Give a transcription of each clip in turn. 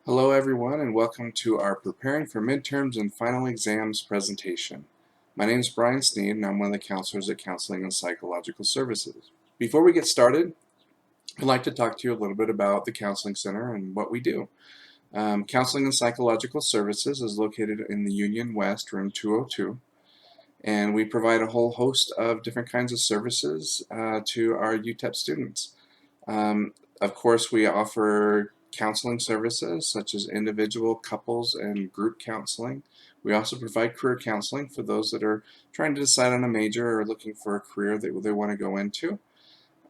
Hello everyone and welcome to our Preparing for Midterms and Final Exams presentation. My name is Brian Sneed and I'm one of the counselors at Counseling and Psychological Services. Before we get started, I'd like to talk to you a little bit about the Counseling Center and what we do. Counseling and Psychological Services is located in the Union West, room 202, and we provide a whole host of different kinds of services to our UTEP students. Of course, we offer counseling services such as individual, couples, and group counseling. We also provide career counseling for those that are trying to decide on a major or looking for a career that they want to go into.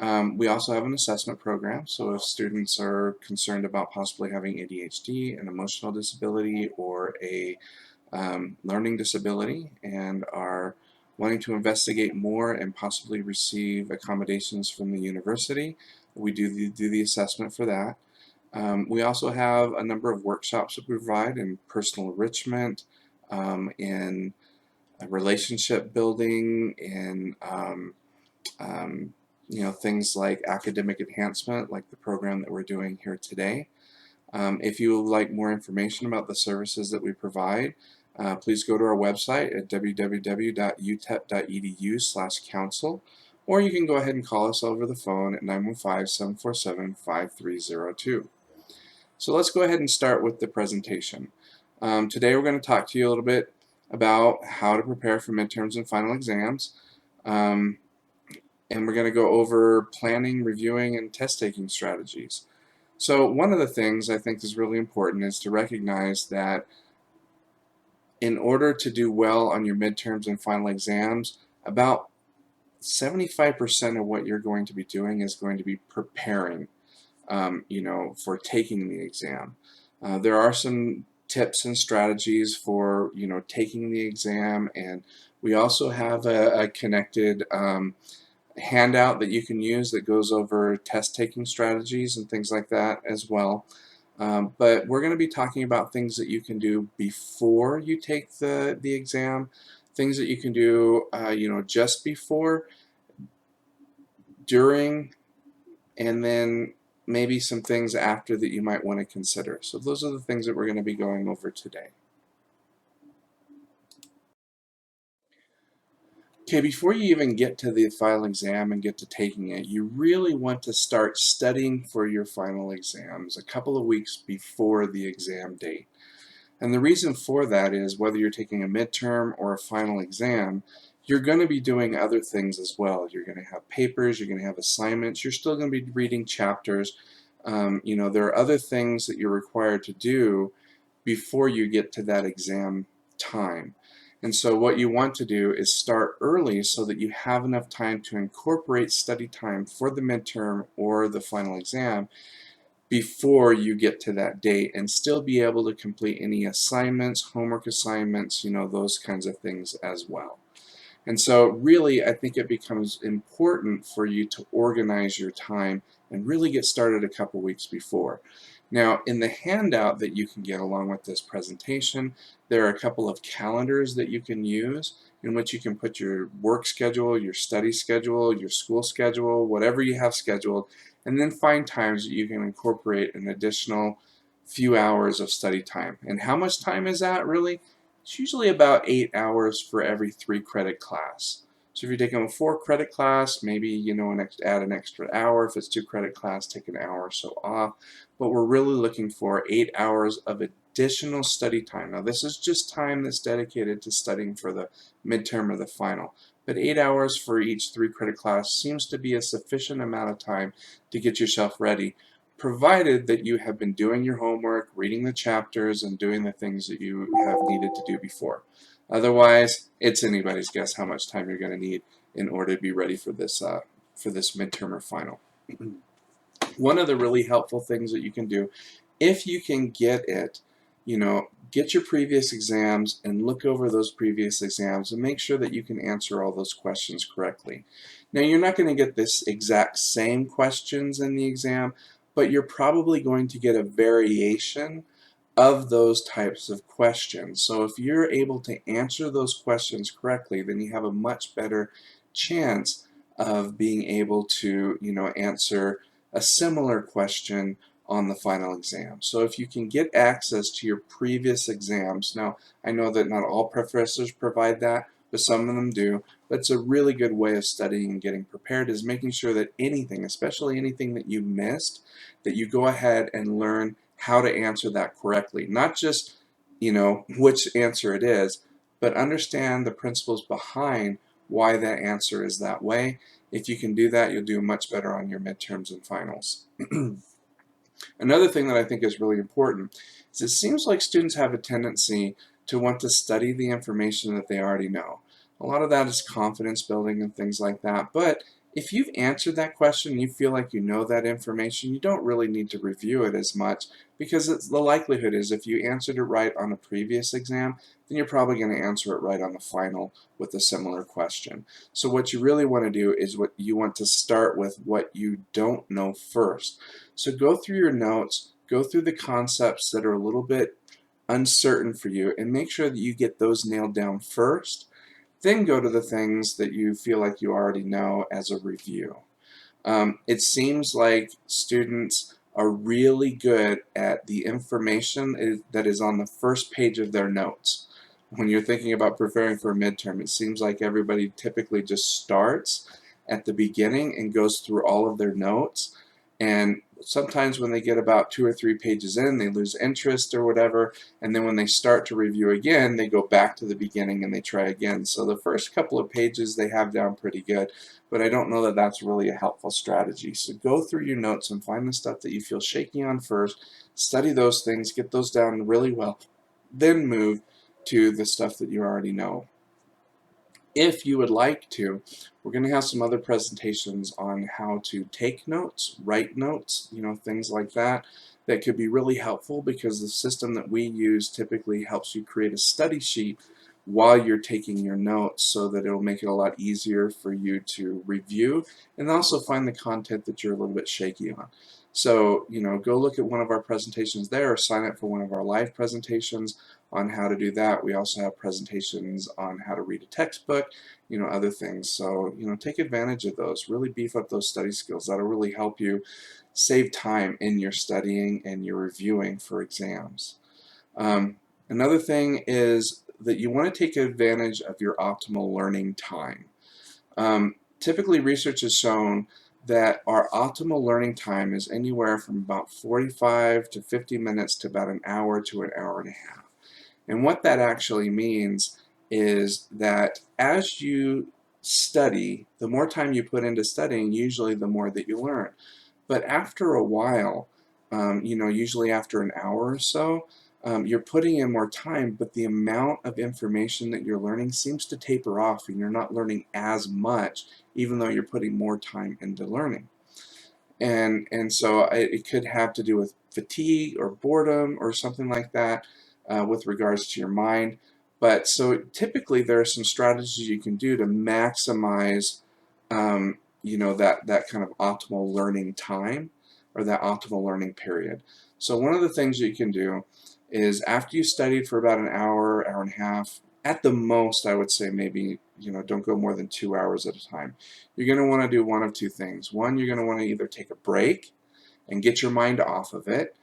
We also have an assessment program, so if students are concerned about possibly having ADHD, an emotional disability, or a learning disability and are wanting to investigate more and possibly receive accommodations from the university, we do the assessment for that. We also have a number of workshops that we provide in personal enrichment, in relationship building, in things like academic enhancement, like the program that we're doing here today. If you would like more information about the services that we provide, please go to our website at www.utep.edu/counsel, or you can go ahead and call us over the phone at 915-747-5302. So let's go ahead and start with the presentation. Today we're going to talk to you a little bit about how to prepare for midterms and final exams. And we're going to go over planning, reviewing, and test-taking strategies. So one of the things I think is really important is to recognize that in order to do well on your midterms and final exams, about 75% of what you're going to be doing is going to be preparing, for taking the exam. There are some tips and strategies for, taking the exam, and we also have a connected handout that you can use that goes over test taking strategies and things like that as well. But we're going to be talking about things that you can do before you take the exam, things that you can do just before, during, and then maybe some things after that you might want to consider. So those are the things that we're going to be going over today. Okay, before you even get to the final exam and get to taking it, you really want to start studying for your final exams a couple of weeks before the exam date. And the reason for that is whether you're taking a midterm or a final exam, you're going to be doing other things as well. You're going to have papers, you're going to have assignments, you're still going to be reading chapters. There are other things that you're required to do before you get to that exam time. And so what you want to do is start early so that you have enough time to incorporate study time for the midterm or the final exam before you get to that date and still be able to complete any assignments, homework assignments, those kinds of things as well. And so really I think it becomes important for you to organize your time and really get started a couple weeks before. Now, in the handout that you can get along with this presentation, there are a couple of calendars that you can use in which you can put your work schedule, your study schedule, your school schedule, whatever you have scheduled, and then find times that you can incorporate an additional few hours of study time. And how much time is that really? It's usually about 8 hours for every 3-credit class. So if you're taking a 4-credit class, maybe add an extra hour. If it's 2-credit class, take an hour or so off. But we're really looking for 8 hours of additional study time. Now this is just time that's dedicated to studying for the midterm or the final. But 8 hours for each 3-credit class seems to be a sufficient amount of time to get yourself ready, provided that you have been doing your homework, reading the chapters, and doing the things that you have needed to do before. Otherwise, it's anybody's guess how much time you're going to need in order to be ready for this midterm or final. One of the really helpful things that you can do, if you can get it, get your previous exams and look over those previous exams and make sure that you can answer all those questions correctly. Now, you're not going to get this exact same questions in the exam, but you're probably going to get a variation of those types of questions. So if you're able to answer those questions correctly, then you have a much better chance of being able to, answer a similar question on the final exam. So if you can get access to your previous exams, now I know that not all professors provide that, but some of them do. But it's a really good way of studying and getting prepared, is making sure that anything, especially anything that you missed, that you go ahead and learn how to answer that correctly. Not just, which answer it is, but understand the principles behind why that answer is that way. If you can do that, you'll do much better on your midterms and finals. Another thing that I think is really important is it seems like students have a tendency to want to study the information that they already know. A lot of that is confidence building and things like that, but if you've answered that question and you feel like you know that information, you don't really need to review it as much, because the likelihood is if you answered it right on a previous exam, then you're probably going to answer it right on the final with a similar question. So what you really want to do is what you want to start with what you don't know first. So go through your notes, go through the concepts that are a little bit uncertain for you, and make sure that you get those nailed down first. Then go to the things that you feel like you already know as a review. It seems like students are really good at the information that is on the first page of their notes. When you're thinking about preparing for a midterm, it seems like everybody typically just starts at the beginning and goes through all of their notes. And sometimes when they get about 2 or 3 pages in, they lose interest or whatever. And then when they start to review again, they go back to the beginning and they try again. So the first couple of pages they have down pretty good, but I don't know that that's really a helpful strategy. So go through your notes and find the stuff that you feel shaky on first, study those things, get those down really well, then move to the stuff that you already know. If you would like to, we're going to have some other presentations on how to take notes, write notes, things like that, that could be really helpful, because the system that we use typically helps you create a study sheet while you're taking your notes, so that it'll make it a lot easier for you to review and also find the content that you're a little bit shaky on. So, go look at one of our presentations there, or sign up for one of our live presentations on how to do that. We also have presentations on how to read a textbook, other things. So, take advantage of those. Really beef up those study skills. That'll really help you save time in your studying and your reviewing for exams. Another thing is that you want to take advantage of your optimal learning time. Typically, research has shown that our optimal learning time is anywhere from about 45 to 50 minutes to about an hour to an hour and a half. And what that actually means is that as you study, the more time you put into studying, usually the more that you learn. But after a while, usually after an hour or so, you're putting in more time, but the amount of information that you're learning seems to taper off, and you're not learning as much, even though you're putting more time into learning. And so it could have to do with fatigue or boredom or something like that, with regards to your mind. But so typically there are some strategies you can do to maximize that kind of optimal learning time, or that optimal learning period. So one of the things you can do is, after you studied for about an hour, hour and a half, at the most I would say maybe, don't go more than 2 hours at a time. You're going to want to do one of two things. One, you're going to want to either take a break and get your mind off of it,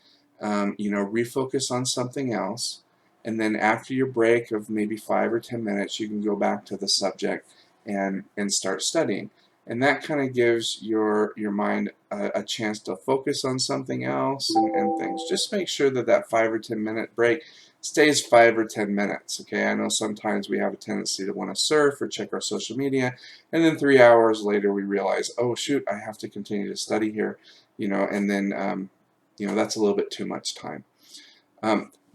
refocus on something else, and then after your break of maybe 5 or 10 minutes, you can go back to the subject and start studying. And that kind of gives your mind a chance to focus on something else, and things. Just make sure that that 5 or 10 minute break stays 5 or 10 minutes. Okay, I know sometimes we have a tendency to want to surf or check our social media, and then 3 hours later we realize, oh shoot, I have to continue to study here, and then that's a little bit too much time.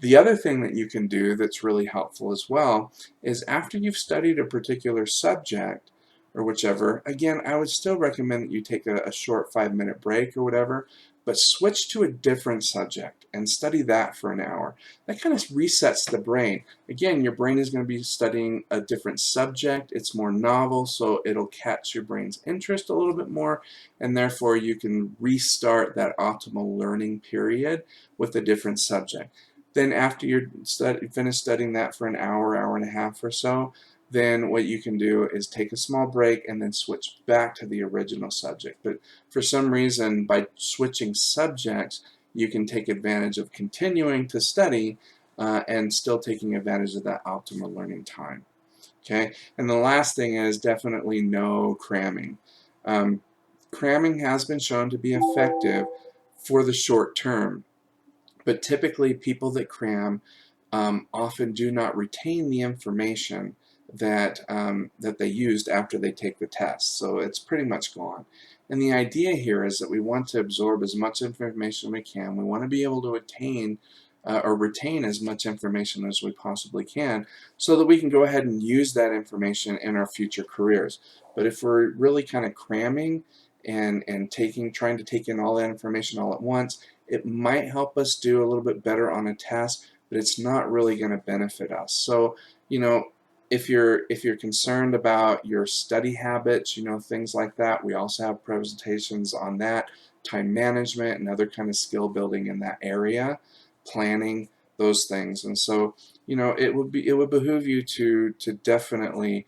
The other thing that you can do that's really helpful as well is, after you've studied a particular subject or whichever, again, I would still recommend that you take a short 5-minute break or whatever, but switch to a different subject and study that for an hour. That kind of resets the brain. Again, your brain is going to be studying a different subject. It's more novel, so it'll catch your brain's interest a little bit more, and therefore you can restart that optimal learning period with a different subject. Then after you're finished studying that for an hour, hour and a half or so, then what you can do is take a small break and then switch back to the original subject. But for some reason, by switching subjects, you can take advantage of continuing to study and still taking advantage of that optimal learning time. Okay, and the last thing is definitely no cramming. Um, Cramming has been shown to be effective for the short term, but typically people that cram often do not retain the information that they used after they take the test. So it's pretty much gone. And the idea here is that we want to absorb as much information as we can. We want to be able to attain or retain as much information as we possibly can so that we can go ahead and use that information in our future careers. But if we're really kind of cramming and trying to take in all that information all at once, it might help us do a little bit better on a test, but it's not really going to benefit us. So, you know, if you're concerned about your study habits, things like that, we also have presentations on that, time management and other kind of skill building in that area, planning, those things. And so, it would behoove you to definitely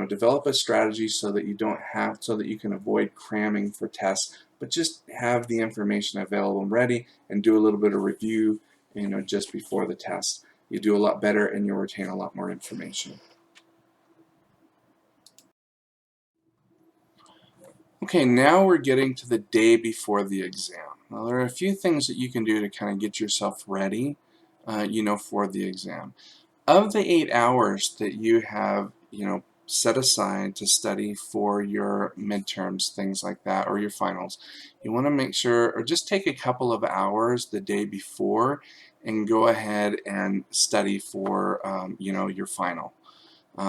develop a strategy so that you can avoid cramming for tests, but just have the information available and ready, and do a little bit of review, just before the test. You do a lot better and you'll retain a lot more information. Okay, now we're getting to the day before the exam. Now there are a few things that you can do to kind of get yourself ready, for the exam. Of the 8 hours that you have, set aside to study for your midterms, things like that, or your finals, you want to make sure, or just take a couple of hours the day before and go ahead and study for, your final.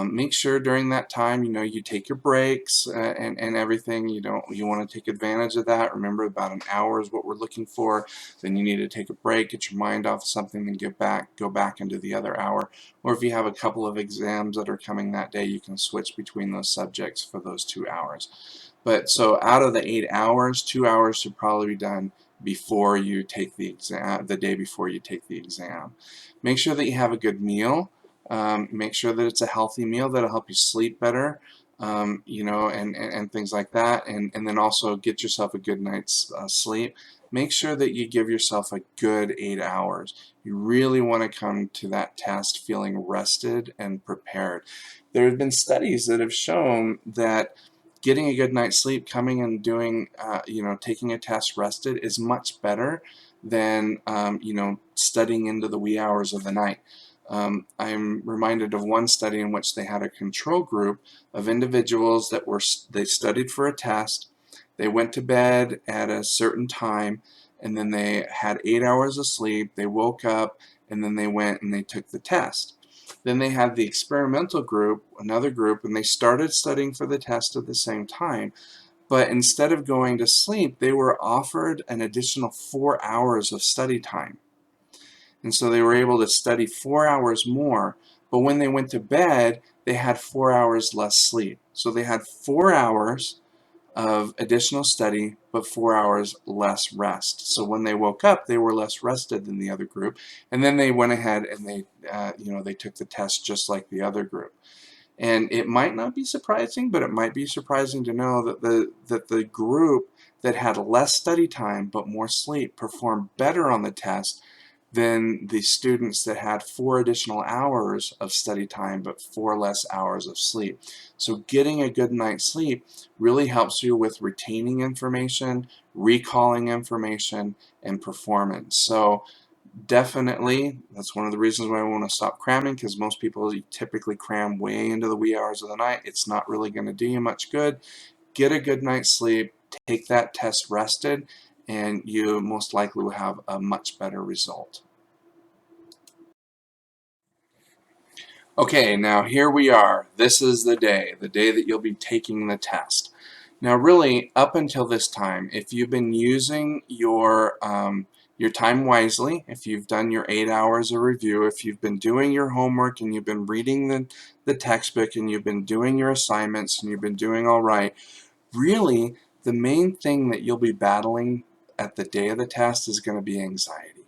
Make sure during that time, you take your breaks and everything. You want to take advantage of that. Remember, about an hour is what we're looking for. Then you need to take a break, get your mind off something, and go back into the other hour. Or if you have a couple of exams that are coming that day, you can switch between those subjects for those 2 hours. But so out of the 8 hours, 2 hours should probably be done before you take the exam, the day before you take the exam. Make sure that you have a good meal. Make sure that it's a healthy meal that'll help you sleep better, and things like that. And then also get yourself a good night's sleep. Make sure that you give yourself a good 8 hours. You really want to come to that test feeling rested and prepared. There have been studies that have shown that getting a good night's sleep, coming and doing, taking a test rested is much better than, studying into the wee hours of the night. I'm reminded of one study in which they had a control group of individuals they studied for a test. They went to bed at a certain time, and then they had 8 hours of sleep. They woke up, and then they went and they took the test. Then they had the experimental group, another group, and they started studying for the test at the same time. But instead of going to sleep, they were offered an additional 4 hours of study time. And so they were able to study 4 hours more, but when they went to bed, they had 4 hours less sleep. So they had 4 hours of additional study, but 4 hours less rest. So when they woke up, they were less rested than the other group, and then they went ahead and they took the test just like the other group. And it might not be surprising, but it might be surprising to know that the group that had less study time but more sleep performed better on the test than the students that had 4 additional hours of study time but 4 less hours of sleep. So getting a good night's sleep really helps you with retaining information, recalling information, and performance. So definitely, that's one of the reasons why I want to stop cramming, because most people typically cram way into the wee hours of the night. It's not really going to do you much good. Get a good night's sleep, take that test rested, and you most likely will have a much better result. Okay, now here we are. This is the day that you'll be taking the test. Now really, up until this time, if you've been using your time wisely, if you've done your 8 hours of review, if you've been doing your homework and you've been reading the textbook and you've been doing your assignments and you've been doing all right, really the main thing that you'll be battling at the day of the test is going to be anxiety.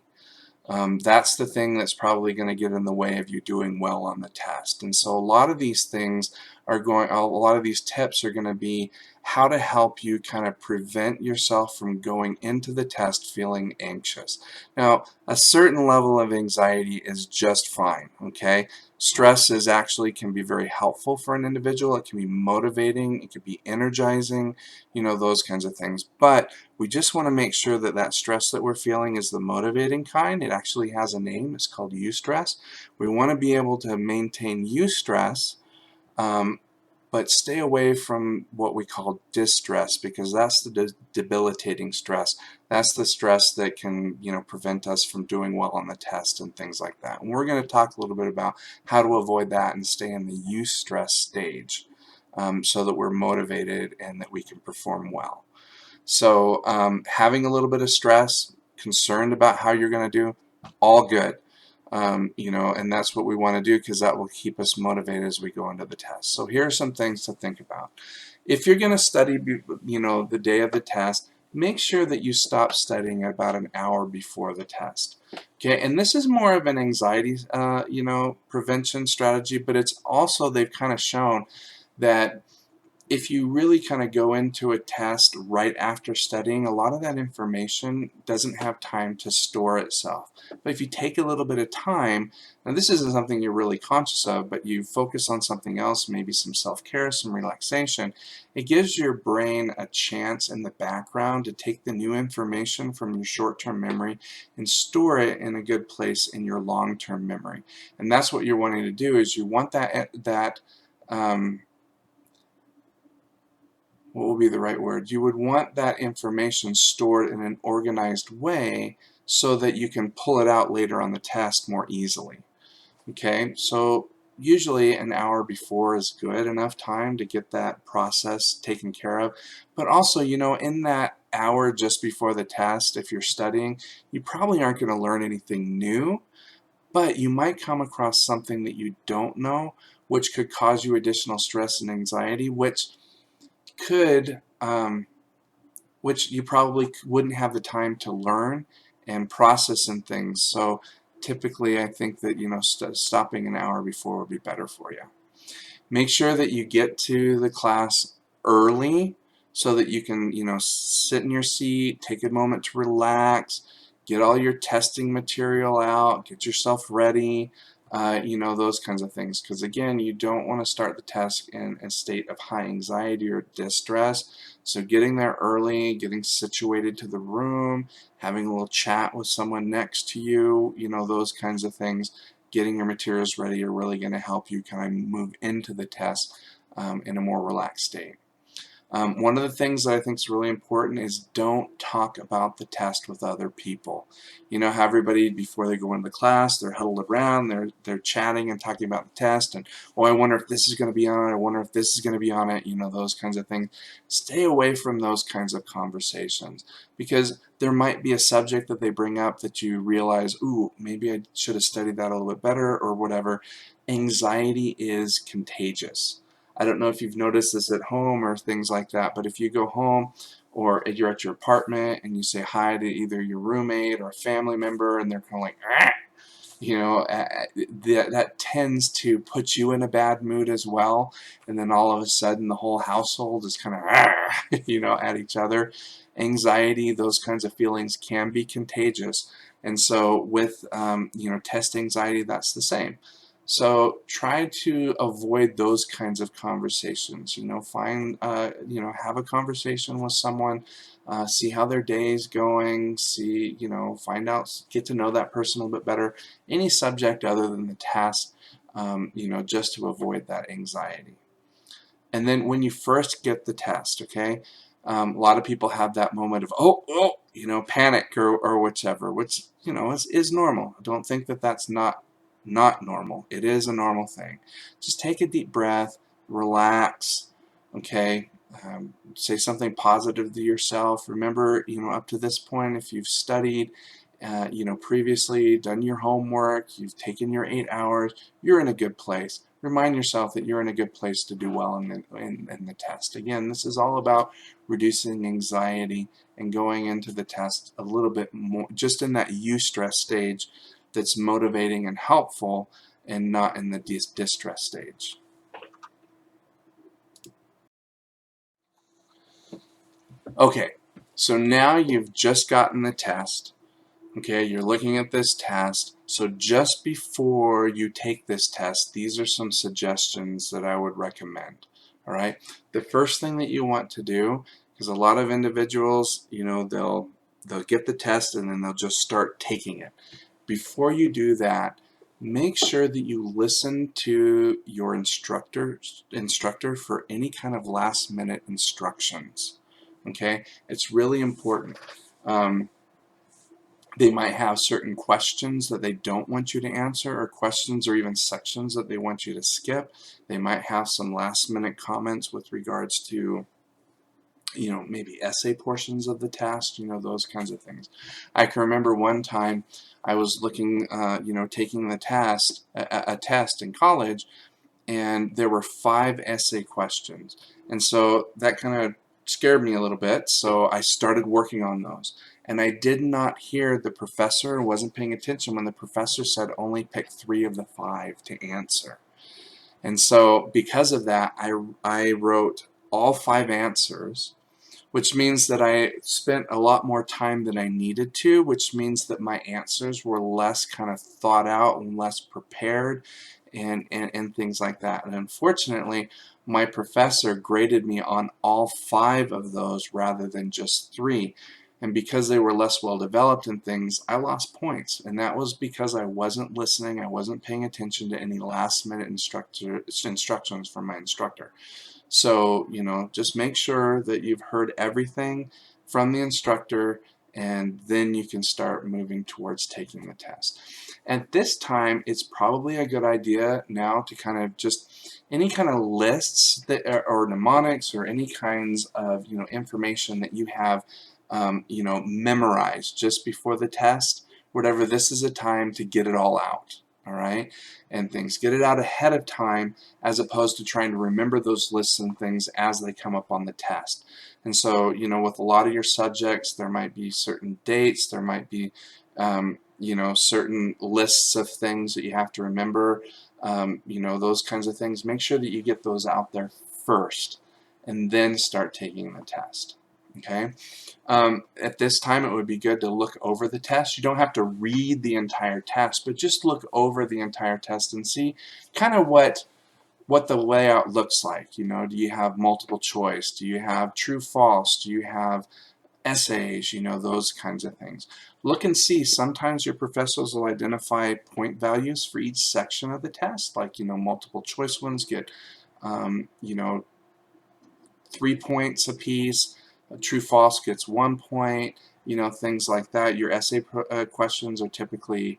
That's the thing that's probably going to get in the way of you doing well on the test. And so a lot of these things are going, a lot of these tips are going to be how to help you kind of prevent yourself from going into the test feeling anxious. Now, a certain level of anxiety is just fine, okay? Stress is actually can be very helpful for an individual. It can be motivating, it can be energizing, those kinds of things. But we just want to make sure that that stress that we're feeling is the motivating kind. It actually has a name. It's called eustress. We want to be able to maintain eustress, um, but stay away from what we call distress, because that's the debilitating stress. That's the stress that can, prevent us from doing well on the test and things like that. And we're going to talk a little bit about how to avoid that and stay in the eustress stage, so that we're motivated and that we can perform well. So having a little bit of stress, concerned about how you're going to do, all good. And that's what we want to do, because that will keep us motivated as we go into the test. So here are some things to think about. If you're going to study, the day of the test, make sure that you stop studying about an hour before the test. Okay, and this is more of an anxiety, prevention strategy, but it's also, they've kind of shown that if you really kind of go into a test right after studying, a lot of that information doesn't have time to store itself. But if you take a little bit of time, now this isn't something you're really conscious of, but you focus on something else, maybe some self-care, some relaxation, it gives your brain a chance in the background to take the new information from your short-term memory and store it in a good place in your long-term memory. And that's what you're wanting to do, is you want what will be the right word? You would want that information stored in an organized way so that you can pull it out later on the test more easily. Okay, so usually an hour before is good enough time to get that process taken care of. But also, in that hour just before the test, if you're studying, you probably aren't going to learn anything new, but you might come across something that you don't know, which could cause you additional stress and anxiety, could which you probably wouldn't have the time to learn and process and things. So typically I think that stopping an hour before would be better for you. Make sure that you get to the class early so that you can, sit in your seat, take a moment to relax, get all your testing material out, get yourself ready, those kinds of things. Because again, you don't want to start the test in a state of high anxiety or distress. So getting there early, getting situated to the room, having a little chat with someone next to you, those kinds of things, getting your materials ready are really going to help you kind of move into the test in a more relaxed state. One of the things that I think is really important is don't talk about the test with other people. How everybody, before they go into the class, they're huddled around, they're chatting and talking about the test, and, oh, I wonder if this is going to be on it, I wonder if this is going to be on it, those kinds of things. Stay away from those kinds of conversations, because there might be a subject that they bring up that you realize, ooh, maybe I should have studied that a little bit better or whatever. Anxiety is contagious. I don't know if you've noticed this at home or things like that, but if you go home or you're at your apartment and you say hi to either your roommate or a family member and they're kind of like, ah, that tends to put you in a bad mood as well. And then all of a sudden the whole household is kind of, at each other. Anxiety, those kinds of feelings can be contagious. And so with, test anxiety, that's the same. So try to avoid those kinds of conversations. Have a conversation with someone, see how their day is going, find out, get to know that person a little bit better. Any subject other than the test, just to avoid that anxiety. And then when you first get the test, okay, a lot of people have that moment of, panic or whichever, which, is normal. Don't think that that's not normal. It is a normal thing. Just take a deep breath, relax, okay, say something positive to yourself. Remember, up to this point, if you've studied, previously, done your homework, you've taken your 8 hours, you're in a good place. Remind yourself that you're in a good place to do well in the test. Again, this is all about reducing anxiety and going into the test a little bit more, just in that eustress stage that's motivating and helpful, and not in the distress stage. Okay, so now you've just gotten the test. Okay, you're looking at this test. So just before you take this test, these are some suggestions that I would recommend. All right, the first thing that you want to do, because a lot of individuals, they'll get the test and then they'll just start taking it. Before you do that, make sure that you listen to your instructor for any kind of last minute instructions. Okay, it's really important. Um, they might have certain questions that they don't want you to answer, or questions or even sections that they want you to skip. They might have some last minute comments with regards to maybe essay portions of the test, those kinds of things. I can remember one time I was looking, taking the test, a test in college, and there were 5 essay questions. And so that kind of scared me a little bit, so I started working on those. And I did not hear the professor, wasn't paying attention when the professor said only pick 3 of the 5 to answer. And so because of that, I wrote all 5 answers, which means that I spent a lot more time than I needed to, which means that my answers were less kind of thought out and less prepared, and things like that. And unfortunately, my professor graded me on all 5 of those rather than just 3. And because they were less well developed and things, I lost points. And that was because I wasn't listening, I wasn't paying attention to any last minute instructions from my instructor. So, just make sure that you've heard everything from the instructor, and then you can start moving towards taking the test. At this time, it's probably a good idea now to kind of just any kind of lists that or mnemonics or any kinds of information that you have memorized just before the test. Whatever, this is a time to get it all out. All right, and things, get it out ahead of time, as opposed to trying to remember those lists and things as they come up on the test. And so, with a lot of your subjects, there might be certain dates, there might be, certain lists of things that you have to remember, those kinds of things. Make sure that you get those out there first and then start taking the test. Okay? At this time, it would be good to look over the test. You don't have to read the entire test, but just look over the entire test and see kind of what the layout looks like. Do you have multiple choice? Do you have true false? Do you have essays? Those kinds of things. Look and see. Sometimes your professors will identify point values for each section of the test, like multiple choice ones get 3 points apiece. True false gets 1 point. Things like that. Your essay questions are typically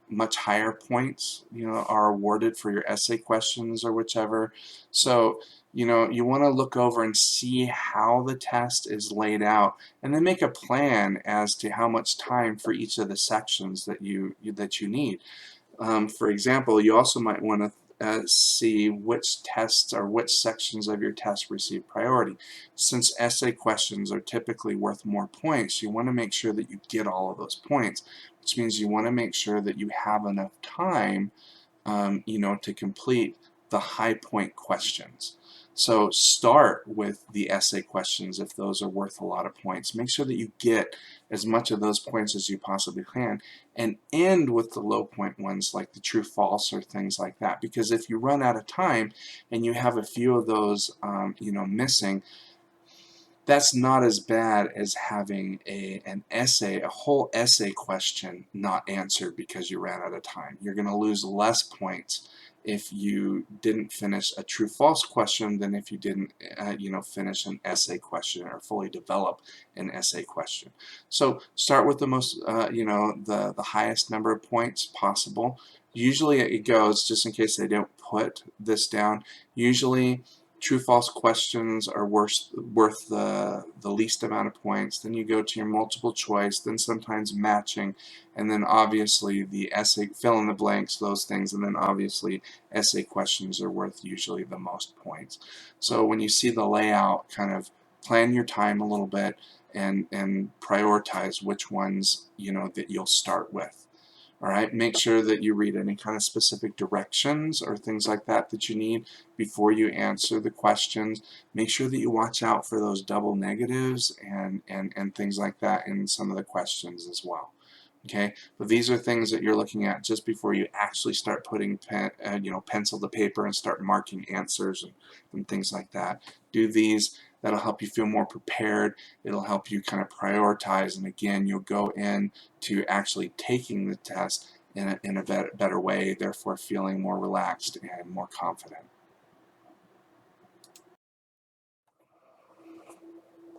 much higher points are awarded for your essay questions or whichever. So you want to look over and see how the test is laid out, and then make a plan as to how much time for each of the sections that you need. For example, you also might want to see which tests or which sections of your test receive priority. Since essay questions are typically worth more points, you want to make sure that you get all of those points, which means you want to make sure that you have enough time to complete the high point questions. So start with the essay questions if those are worth a lot of points. Make sure that you get as much of those points as you possibly can, and end with the low point ones like the true false or things like that. Because if you run out of time and you have a few of those missing, that's not as bad as having a whole essay question not answered because you ran out of time. You're going to lose less points if you didn't finish a true false question than if you didn't finish an essay question or fully develop an essay question. So start with the most the highest number of points possible. Usually it goes, just in case they don't put this down, usually true-false questions are worth the least amount of points. Then you go to your multiple choice, then sometimes matching, and then obviously the essay, fill in the blanks, those things, and then obviously essay questions are worth usually the most points. So when you see the layout, kind of plan your time a little bit and prioritize which ones that you'll start with. All right, make sure that you read any kind of specific directions or things like that that you need before you answer the questions. Make sure that you watch out for those double negatives and things like that in some of the questions as well. Okay, but these are things that you're looking at just before you actually start putting pencil to paper and start marking answers and things like that. Do these. That'll help you feel more prepared. It'll help you kind of prioritize, and again, you'll go in to actually taking the test in a better way, therefore feeling more relaxed and more confident.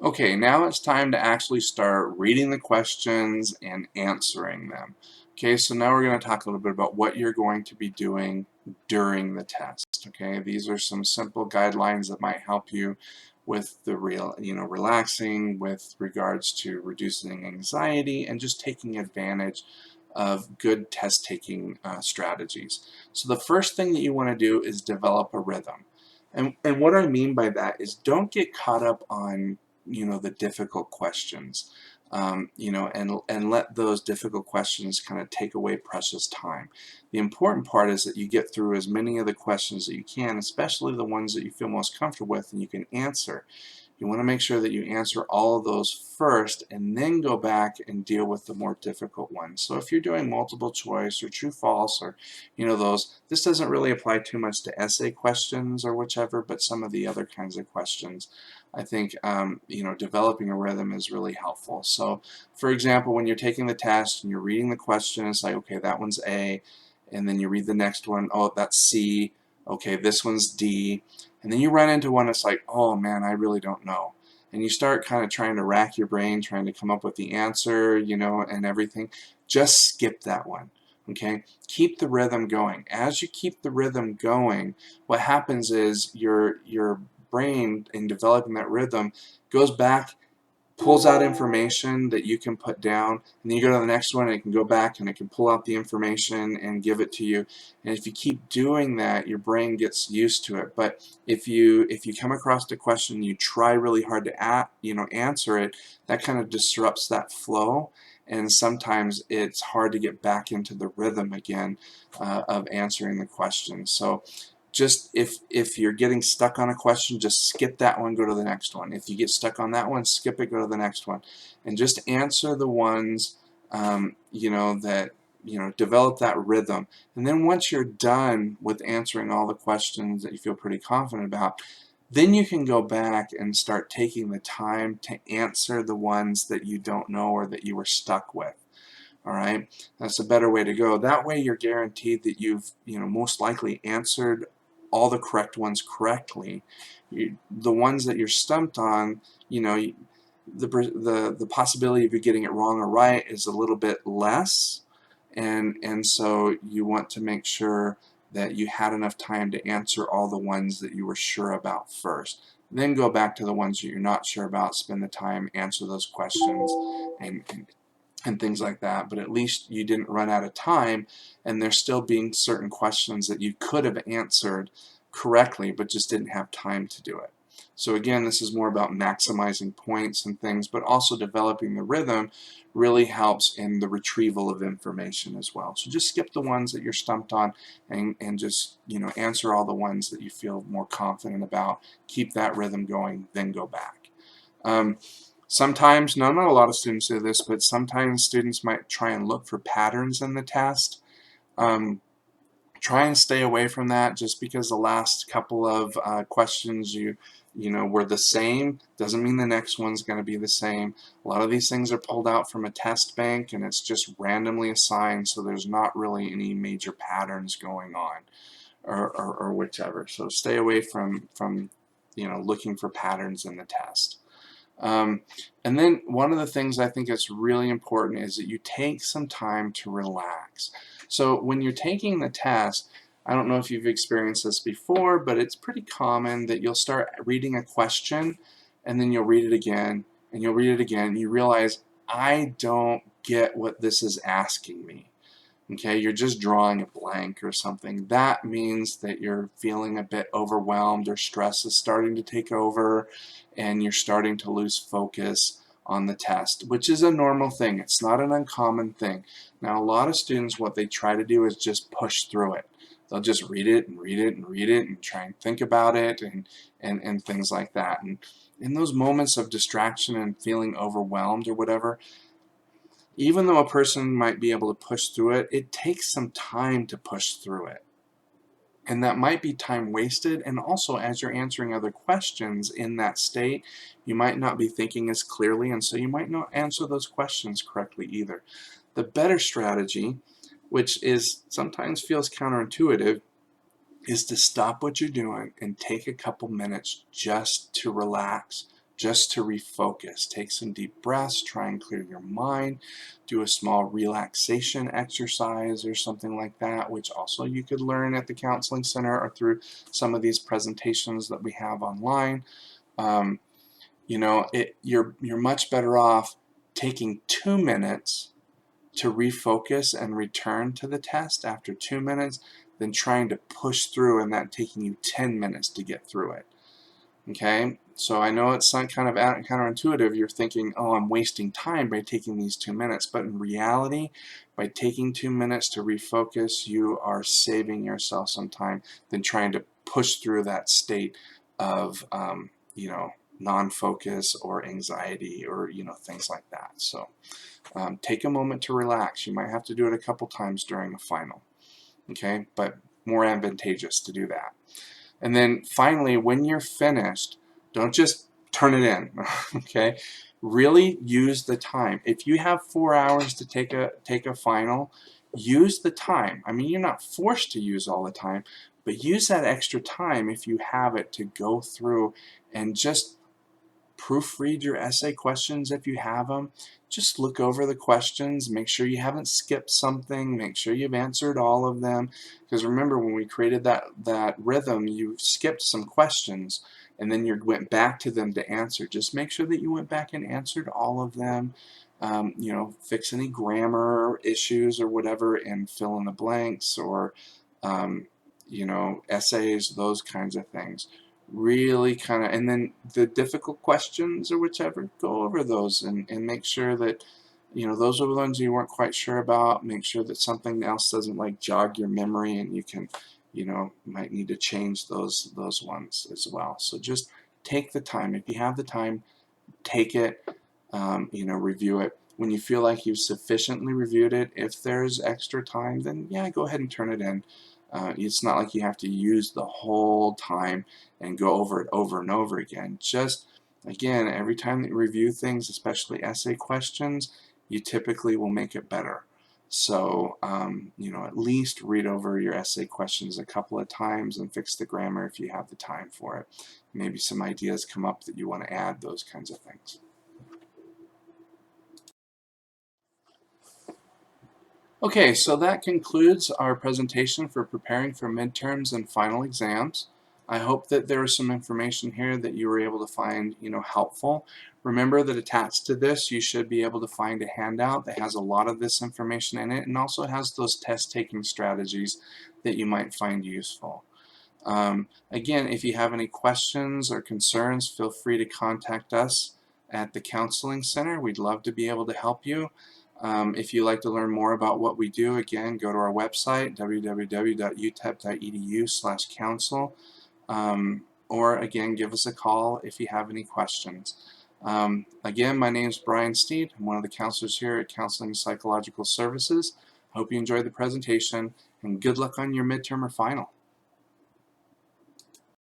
Okay, now it's time to actually start reading the questions and answering them. Okay, so now we're going to talk a little bit about what you're going to be doing during the test. Okay, these are some simple guidelines that might help you with the relaxing with regards to reducing anxiety and just taking advantage of good test taking strategies. So the first thing that you want to do is develop a rhythm. And what I mean by that is don't get caught up on the difficult questions, and let those difficult questions kind of take away precious time. The important part is that you get through as many of the questions that you can, especially the ones that you feel most comfortable with and you can answer. You want to make sure that you answer all of those first and then go back and deal with the more difficult ones. So if you're doing multiple choice or true false or this doesn't really apply too much to essay questions or whichever, but some of the other kinds of questions, I think developing a rhythm is really helpful. So for example, when you're taking the test and you're reading the question, it's like, okay, that one's A, and then you read the next one, oh, that's C, okay, this one's D, and then you run into one that's like, oh man, I really don't know. And you start kind of trying to rack your brain, trying to come up with the answer, and everything. Just skip that one. Okay? Keep the rhythm going. As you keep the rhythm going, what happens is your brain, in developing that rhythm, goes back, pulls out information that you can put down, and then you go to the next one and it can go back and it can pull out the information and give it to you. And if you keep doing that, your brain gets used to it. But if you come across a question, you try really hard to answer it, that kind of disrupts that flow, and sometimes it's hard to get back into the rhythm again of answering the question. So just if you're getting stuck on a question, just skip that one, go to the next one. If you get stuck on that one, skip it, go to the next one, and just answer the ones that develop that rhythm. And then once you're done with answering all the questions that you feel pretty confident about, then you can go back and start taking the time to answer the ones that you don't know or that you were stuck with. All right, that's a better way to go. That way you're guaranteed that you've most likely answered all the correct ones correctly. The ones that you're stumped on, the possibility of you getting it wrong or right is a little bit less, and so you want to make sure that you had enough time to answer all the ones that you were sure about first. Then go back to the ones that you're not sure about, spend the time, answer those questions, and things like that. But at least you didn't run out of time, and there's still being certain questions that you could have answered correctly but just didn't have time to do it. So again, this is more about maximizing points and things, but also developing the rhythm really helps in the retrieval of information as well. So just skip the ones that you're stumped on, and just answer all the ones that you feel more confident about. Keep that rhythm going, then go back. Sometimes, no, not a lot of students do this, but sometimes students might try and look for patterns in the test. Um, Try and stay away from that. Just because the last couple of questions were the same doesn't mean the next one's going to be the same. A lot of these things are pulled out from a test bank and it's just randomly assigned, so there's not really any major patterns going on or whichever. So stay away from looking for patterns in the test. Um, and then one of the things I think that's really important is that you take some time to relax. So when you're taking the test, I don't know if you've experienced this before, but it's pretty common that you'll start reading a question and then you'll read it again and you'll read it again and you realize, I don't get what this is asking me. Okay, you're just drawing a blank or something. That means that you're feeling a bit overwhelmed or stress is starting to take over and you're starting to lose focus on the test, which is a normal thing. It's not an uncommon thing. Now, a lot of students, what they try to do is just push through it. They'll just read it and read it and read it and try and think about it and things like that. And in those moments of distraction and feeling overwhelmed or whatever, even though a person might be able to push through it, it takes some time to push through it. And that might be time wasted, and also as you're answering other questions in that state, you might not be thinking as clearly, and so you might not answer those questions correctly either. The better strategy, which is sometimes feels counterintuitive, is to stop what you're doing and take a couple minutes just to relax, just to refocus. Take some deep breaths, try and clear your mind, do a small relaxation exercise or something like that, which also you could learn at the counseling center or through some of these presentations that we have online. You're much better off taking 2 minutes to refocus and return to the test after 2 minutes than trying to push through and that taking you 10 minutes to get through it. Okay, so I know it's some kind of counterintuitive. You're thinking, oh, I'm wasting time by taking these 2 minutes, but in reality, by taking 2 minutes to refocus, you are saving yourself some time than trying to push through that state of non-focus or anxiety or things like that. So take a moment to relax. You might have to do it a couple times during a final, okay, but more advantageous to do that. And then finally, when you're finished, don't just turn it in, okay? Really use the time. If you have 4 hours to take a final, use the time. I mean, you're not forced to use all the time, but use that extra time if you have it to go through and just proofread your essay questions if you have them. Just look over the questions, make sure you haven't skipped something, make sure you've answered all of them, because remember when we created that rhythm, you skipped some questions and then you went back to them to answer. Just make sure that you went back and answered all of them. Fix any grammar issues or whatever and fill in the blanks, or essays, those kinds of things. Really kind of, and then the difficult questions or whichever, go over those and make sure that those are the ones you weren't quite sure about. Make sure that something else doesn't like jog your memory and you can might need to change those ones as well. So just take the time. If you have the time, take it, review it. When you feel like you've sufficiently reviewed it, if there's extra time, then yeah, go ahead and turn it in. It's not like you have to use the whole time and go over it over and over again. Just, again, every time that you review things, especially essay questions, you typically will make it better. So, at least read over your essay questions a couple of times and fix the grammar if you have the time for it. Maybe some ideas come up that you want to add, those kinds of things. Okay, so that concludes our presentation for preparing for midterms and final exams. I hope that there was some information here that you were able to find, helpful. Remember that attached to this, you should be able to find a handout that has a lot of this information in it and also has those test-taking strategies that you might find useful. Again, if you have any questions or concerns, feel free to contact us at the Counseling Center. We'd love to be able to help you. If you'd like to learn more about what we do, again, go to our website, www.utep.edu/counsel, or again, give us a call if you have any questions. Again, my name is Brian Steed. I'm one of the counselors here at Counseling Psychological Services. Hope you enjoyed the presentation, and good luck on your midterm or final.